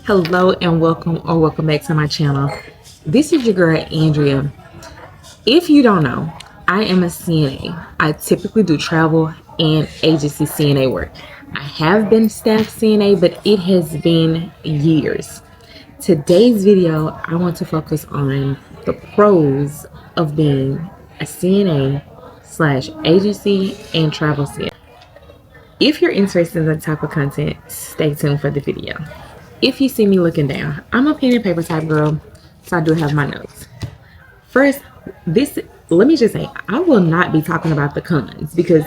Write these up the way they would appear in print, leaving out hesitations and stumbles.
Hello and welcome back to my channel. This is your girl Andrea. If you don't know, I am a CNA. I typically do travel and agency CNA work. I have been staff CNA, but it has been years. Today's video, I want to focus on the pros of being a CNA slash agency and travel CNA. If you're interested in that type of content, stay tuned for the video. If you see me looking down, I'm a pen and paper type girl, so I do have my notes. First, let me just say, I will not be talking about the cons because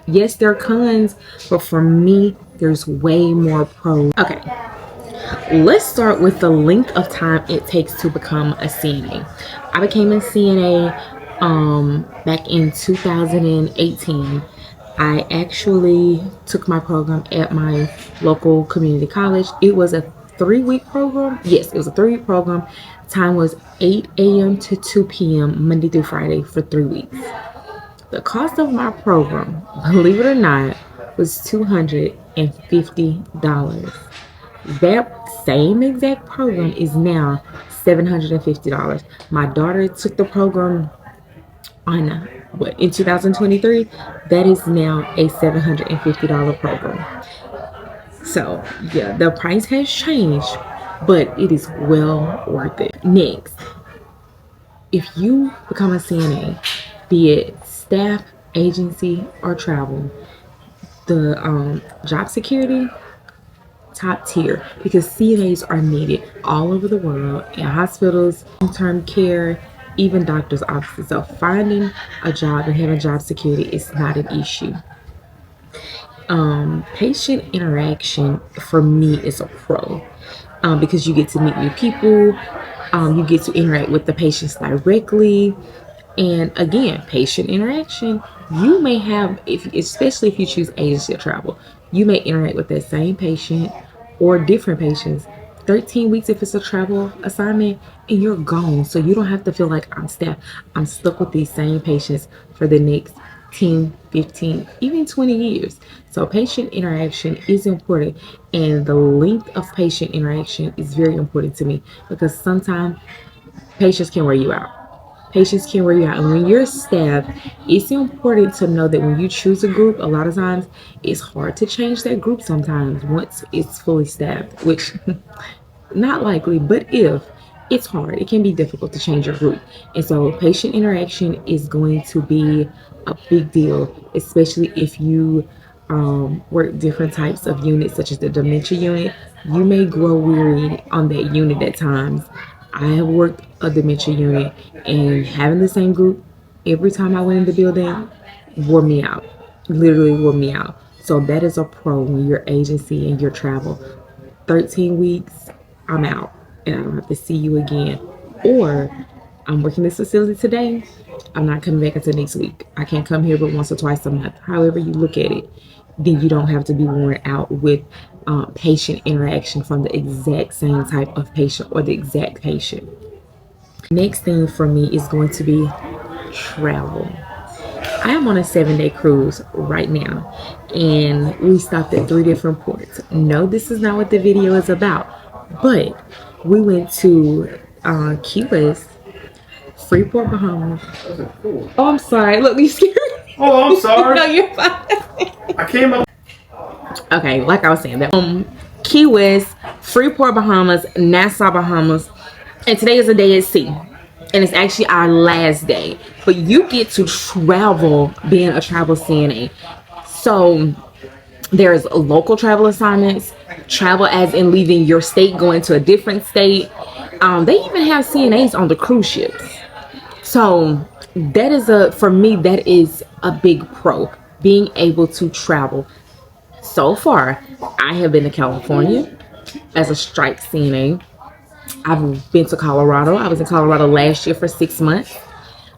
yes, there are cons, but for me, there's way more pros. Okay, let's start with the length of time it takes to become a CNA. I became a CNA back in 2018. I actually took my program at my local community college. It was a 3-week program. Yes, it was a 3-week program. Time was 8 a.m. to 2 p.m. Monday through Friday for 3 weeks. The cost of my program, believe it or not, was $250. That same exact program is now $750. My daughter took the program in 2023. That is now a $750 program. So yeah, the price has changed, but it is well worth it. Next, if you become a CNA, be it staff, agency, or travel, the job security, top tier, because CNAs are needed all over the world in hospitals, long-term care, even doctors' offices. So finding a job and having job security is not an issue. Patient interaction for me is a pro because you get to meet new people, you get to interact with the patients directly, and again, patient interaction, you may have, especially if you choose agency or travel, you may interact with that same patient or different patients 13 weeks if it's a travel assignment, and you're gone. So you don't have to feel like I'm stuck with these same patients for the next 10, 15, even 20 years. So patient interaction is important, and the length of patient interaction is very important to me because sometimes patients can wear you out. Patients can wear you out. And when you're staff, it's important to know that when you choose a group, a lot of times it's hard to change that group sometimes once it's fully staffed, which not likely, but if it's hard, it can be difficult to change your group. And so patient interaction is going to be a big deal, especially if you work different types of units, such as the dementia unit. You may grow weary on that unit at times. I have worked a dementia unit, and having the same group every time I went in the building wore me out, literally wore me out. So that is a pro when you're agency and your travel. 13 weeks, I'm out and I don't have to see you again. Or I'm working this facility today, I'm not coming back until next week. I can't come here but once or twice a month. However you look at it, then you don't have to be worn out with patient interaction from the exact same type of patient or the exact patient. Next thing for me is going to be travel. I am on a 7-day cruise right now, and we stopped at 3 different ports. No, this is not what the video is about, but we went to Key West, Freeport, Bahamas. Oh, I'm sorry. Look, you scared me. Oh, I'm sorry. No, you're fine. I came up. Okay, like I was saying, that Key West, Freeport, Bahamas, Nassau, Bahamas, and today is a day at sea. And it's actually our last day, but you get to travel being a travel CNA. So there's local travel assignments, travel as in leaving your state, going to a different state. They even have CNAs on the cruise ships. So that is for me, that is a big pro, being able to travel. So far, I have been to California as a strike CNA. I've been to Colorado. I was in Colorado last year for 6 months.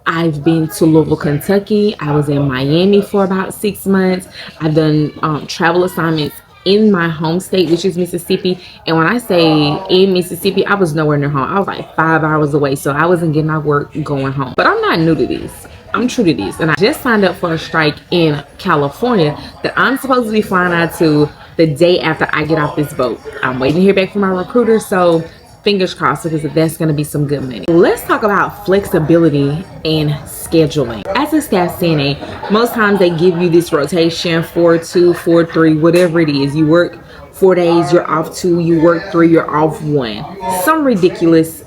I've been to Louisville, Kentucky. I was in Miami for about 6 months. I've done travel assignments in my home state, which is Mississippi. And when I say in Mississippi, I was nowhere near home. I was like 5 hours away, so I wasn't getting my work going home. But I'm not new to this. I'm true to this. And I just signed up for a strike in California that I'm supposed to be flying out to the day after I get off this boat. I'm waiting to hear back from my recruiter, so fingers crossed, because that's going to be some good money. Let's talk about flexibility and scheduling. As a staff CNA, most times they give you this rotation 4-2, 4-3, whatever it is. You work 4 days, you're off 2, you work 3, you're off 1. Some ridiculous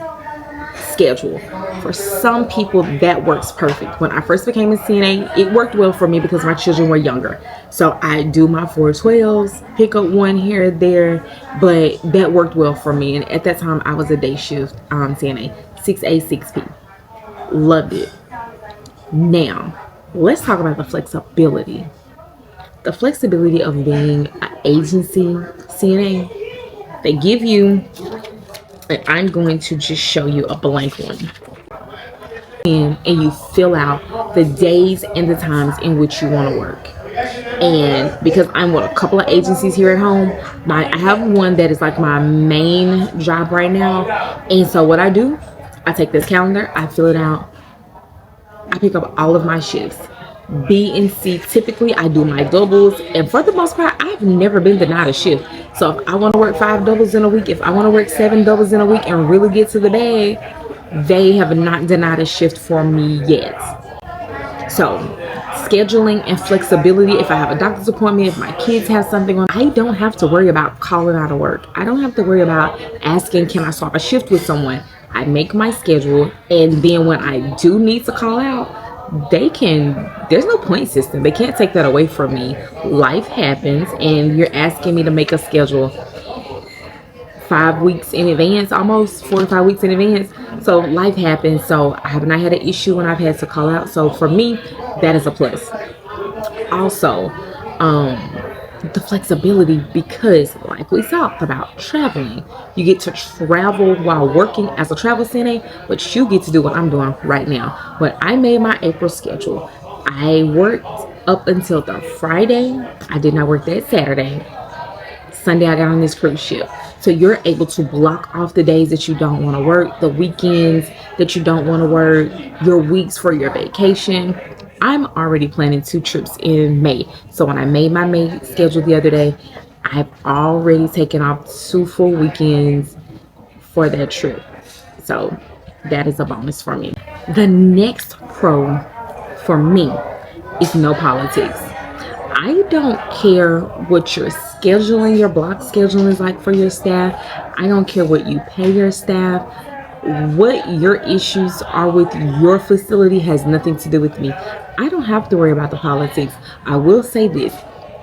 schedule. For some people, that works perfect. When I first became a CNA, it worked well for me because my children were younger. So I do my 412s, pick up one here or there, but that worked well for me. And at that time, I was a day shift CNA, 6A, 6P. Loved it. Now, let's talk about the flexibility. The flexibility of being an agency CNA. They give you, and I'm going to just show you a blank one. And you fill out the days and the times in which you want to work. And because I'm with a couple of agencies here at home, I have one that is like my main job right now. And so what I do, I take this calendar, I fill it out, I pick up all of my shifts. B and C, typically I do my doubles, and for the most part I've never been denied a shift. So if I want to work 5 doubles in a week, if I want to work 7 doubles in a week and really get to the bag, they have not denied a shift for me yet. So scheduling and flexibility, if I have a doctor's appointment, if my kids have something on, I don't have to worry about calling out of work. I don't have to worry about asking, can I swap a shift with someone? I make my schedule, and then when I do need to call out, there's no point system. They can't take that away from me. Life happens, and you're asking me to make a schedule 5 weeks in advance, almost 4 to 5 weeks in advance. So life happens. So I have not had an issue when I've had to call out. So for me, that is a plus. Also, the flexibility, because like we talked about traveling, you get to travel while working as a travel CNA, but you get to do what I'm doing right now. When I made my April schedule, I worked up until the Friday. I did not work that Saturday. Sunday I got on this cruise ship. So you're able to block off the days that you don't want to work, the weekends that you don't want to work, your weeks for your vacation. I'm already planning 2 trips in May. So when I made my May schedule the other day, I've already taken off 2 full weekends for that trip. So that is a bonus for me. The next pro for me is no politics. I don't care what your scheduling, your block scheduling is like for your staff. I don't care what you pay your staff. What your issues are with your facility has nothing to do with me. I don't have to worry about the politics. I will say this.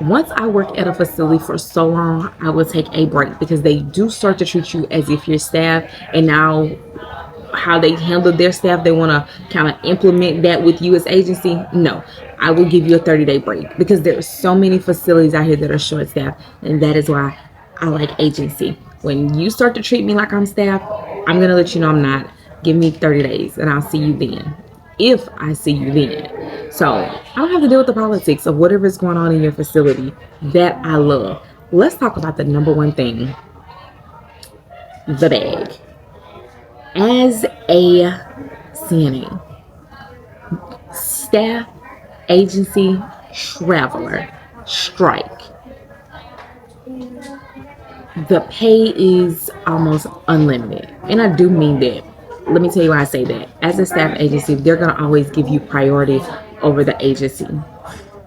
Once I work at a facility for so long, I will take a break, because they do start to treat you as if you're staff, and now how they handle their staff, they want to kind of implement that with you as agency. No, I will give you a 30-day break, because there are so many facilities out here that are short staffed, and that is why I like agency. When you start to treat me like I'm staff, I'm going to let you know I'm not. Give me 30 days and I'll see you then, if I see you then. So I don't have to deal with the politics of whatever is going on in your facility. That I love. Let's talk about the number one thing, the bag. As a CNA, staff, agency, traveler, strike, the pay is almost unlimited. And I do mean that. Let me tell you why I say that. As a staff agency, they're going to always give you priority over the agency.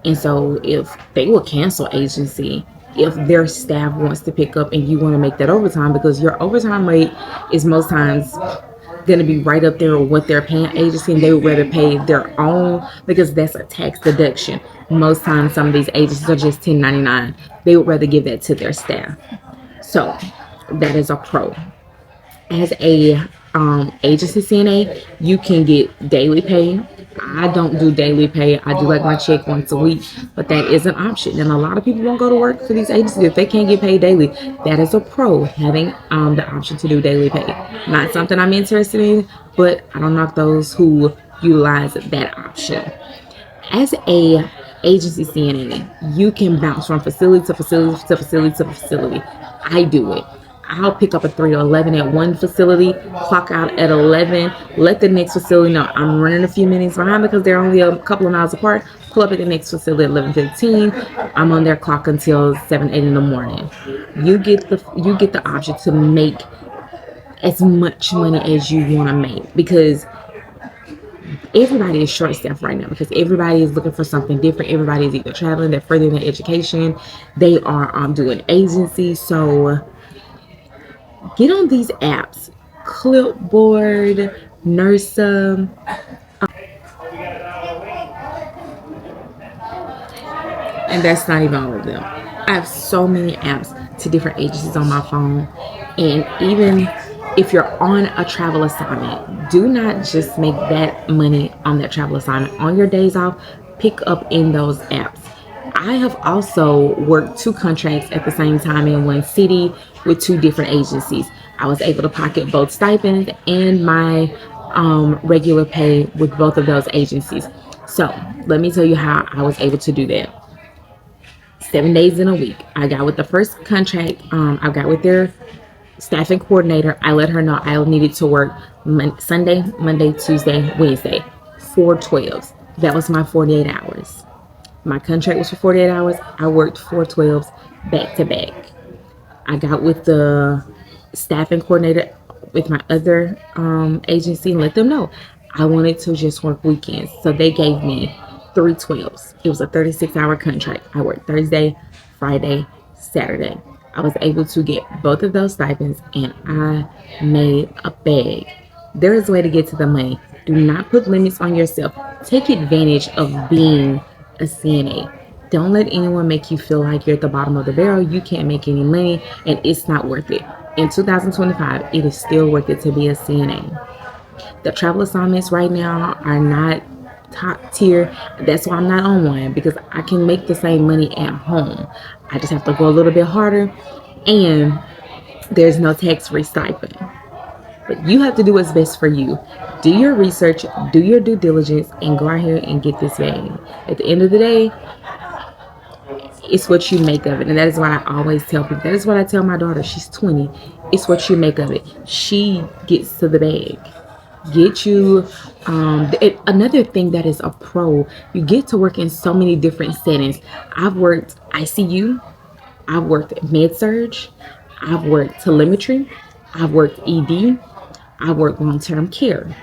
And so if they will cancel agency, if their staff wants to pick up and you want to make that overtime, because your overtime rate is most times going to be right up there with what they're paying agency, and they would rather pay their own, because that's a tax deduction. Most times some of these agencies are just 1099. They would rather give that to their staff. So that is a pro. As a agency CNA, you can get daily pay. I don't do daily pay. I do like my check once a week, but that is an option. And a lot of people won't go to work for these agencies if they can't get paid daily. That is a pro, having the option to do daily pay. Not something I'm interested in, but I don't knock those who utilize that option. As a agency CNA, you can bounce from facility to facility to facility to facility. I do it. I'll pick up a 3 or 11 at one facility, clock out at 11, let the next facility know I'm running a few minutes behind because they're only a couple of miles apart. Pull up at the next facility at 11:15. I'm on their clock until 7, 8 in the morning. You get the option to make as much money as you want to make, because everybody is short staffed right now, because everybody is looking for something different. Everybody is either traveling, they're furthering their education, they are doing agency. So get on these apps, Clipboard, Nursa, and that's not even all of them. I have so many apps to different agencies on my phone. And even if you're on a travel assignment, do not just make that money on that travel assignment. On your days off, pick up in those apps. I have also worked 2 contracts at the same time in one city with 2 different agencies. I was able to pocket both stipends and my regular pay with both of those agencies. So let me tell you how I was able to do that. 7 days in a week. I got with the first contract. I got with their staffing coordinator. I let her know I needed to work Sunday, Monday, Tuesday, Wednesday, 4 12s. That was my 48 hours. My contract was for 48 hours. I worked 4 12s back to back. I got with the staffing coordinator with my other agency and let them know I wanted to just work weekends. So they gave me 3 12s. It was a 36-hour contract. I worked Thursday, Friday, Saturday. I was able to get both of those stipends and I made a bag. There is a way to get to the money. Do not put limits on yourself. Take advantage of being a CNA. Don't let anyone make you feel like you're at the bottom of the barrel. You can't make any money and it's not worth it. In 2025, it is still worth it to be a CNA. The travel assignments right now are not top tier. That's why I'm not on one, because I can make the same money at home. I just have to go a little bit harder, and there's no tax-free stipend. But you have to do what's best for you. Do your research, do your due diligence, and go out here and get this bag. At the end of the day, it's what you make of it. And that is what I always tell people. That is what I tell my daughter. She's 20. It's what you make of it. She gets to the bag. Get you another thing that is a pro, you get to work in so many different settings. I've worked ICU, I've worked med-surg, I've worked telemetry, I've worked ED, I've worked long-term care.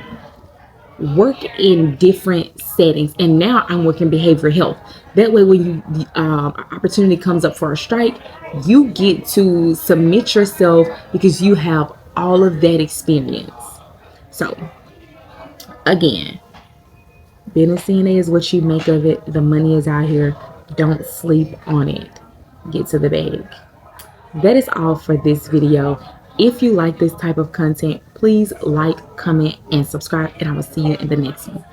Work in different settings, and now I'm working behavioral health. That way, when you opportunity comes up for a strike, you get to submit yourself because you have all of that experience. So, again, being a CNA is what you make of it. The money is out here. Don't sleep on it. Get to the bag. That is all for this video. If you like this type of content, please like, comment, and subscribe, and I will see you in the next one.